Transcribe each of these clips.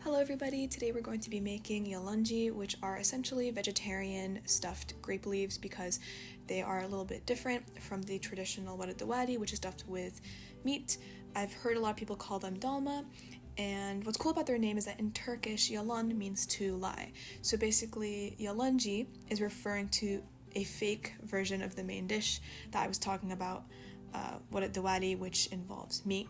Hello everybody, today we're going to be making yalangi, which are essentially vegetarian stuffed grape leaves because they are a little bit different from the traditional waradawadi, which is stuffed with meat. I've heard a lot of people call them dalma, and what's cool about their name is that in Turkish, yalan means to lie. So basically, yalangi is referring to a fake version of the main dish that I was talking about, waradawadi, which involves meat.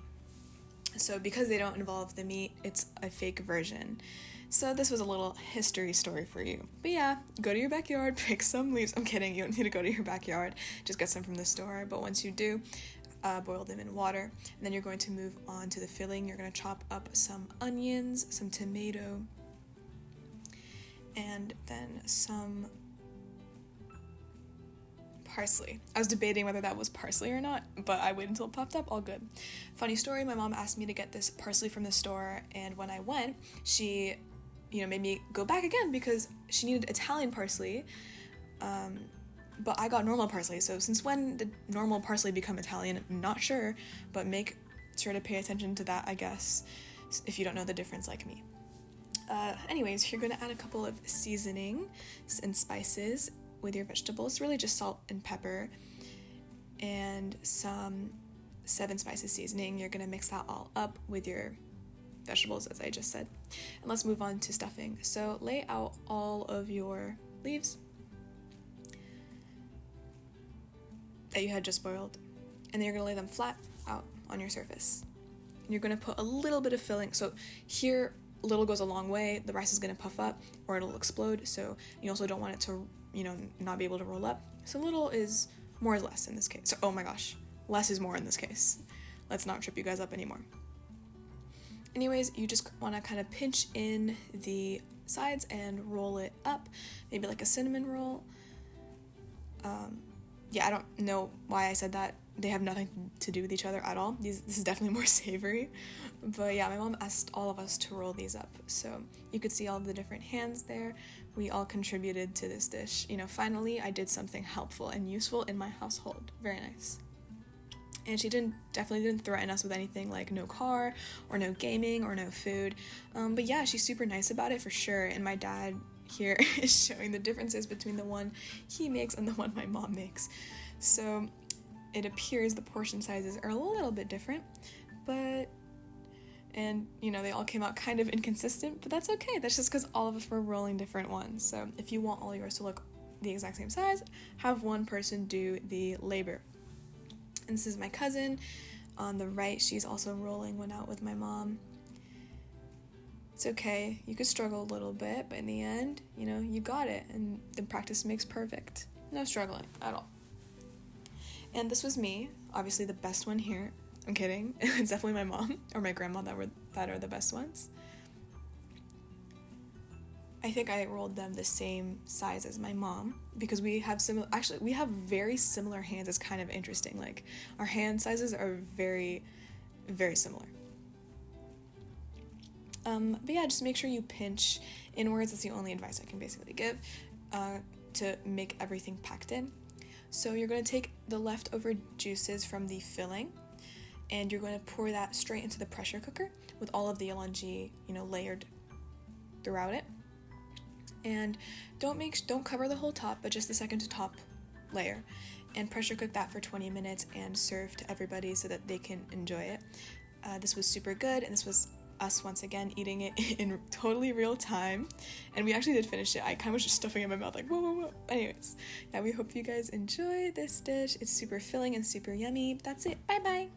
So because they don't involve the meat, it's a fake version. So this was a little history story for you. But yeah, go to your backyard, pick some leaves. I'm kidding, you don't need to go to your backyard. Just get some from the store. But once you do, boil them in water. And then you're going to move on to the filling. You're going to chop up some onions, some tomato, and then some parsley. I was debating whether that was parsley or not, but I waited until it popped up, all good. Funny story, my mom asked me to get this parsley from the store, and when I went, she, made me go back again because she needed Italian parsley, but I got normal parsley, so since when did normal parsley become Italian? I'm not sure, but make sure to pay attention to that, I guess, if you don't know the difference like me. Anyways, you're gonna add a couple of seasonings and spices with your vegetables, really just salt and pepper and some 7 spices seasoning. You're gonna mix that all up with your vegetables, as I just said. And let's move on to stuffing. So lay out all of your leaves that you had just boiled, and then you're gonna lay them flat out on your surface. And you're gonna put a little bit of filling. So here, little goes a long way. The rice is gonna puff up or it'll explode, so you also don't want it to not be able to roll up. So little is more or less in this case. So, oh my gosh, less is more in this case. Let's not trip you guys up anymore. Anyways, you just want to kind of pinch in the sides and roll it up, maybe like a cinnamon roll. I don't know why I said that. They have nothing to do with each other at all. This is definitely more savory. But yeah, my mom asked all of us to roll these up. So you could see all the different hands there. We all contributed to this dish. Finally, I did something helpful and useful in my household. Very nice. And she definitely didn't threaten us with anything like no car or no gaming or no food. But yeah, she's super nice about it for sure. And my dad here is showing the differences between the one he makes and the one my mom makes. So it appears the portion sizes are a little bit different, and they all came out kind of inconsistent, but that's okay. That's just because all of us were rolling different ones. So if you want all yours to look the exact same size, have one person do the labor. And this is my cousin on the right. She's also rolling one out with my mom. It's okay. You could struggle a little bit, but in the end, you got it, and the practice makes perfect. No struggling at all. And this was me, obviously the best one here. I'm kidding. It's definitely my mom or my grandma that are the best ones. I think I rolled them the same size as my mom because we have very similar hands. It's kind of interesting. Like, our hand sizes are very, very similar. But yeah, just make sure you pinch inwards. That's the only advice I can basically give to make everything packed in. So you're going to take the leftover juices from the filling, and you're going to pour that straight into the pressure cooker with all of the yalangi, layered throughout it. And don't cover the whole top, but just the second to top layer. And pressure cook that for 20 minutes and serve to everybody so that they can enjoy it. This was super good, and this was us once again eating it in totally real time, and we actually did finish it. I kind of was just stuffing it in my mouth like whoa. Anyways, yeah, we hope you guys enjoy this dish. It's super filling and super yummy. That's it. Bye bye.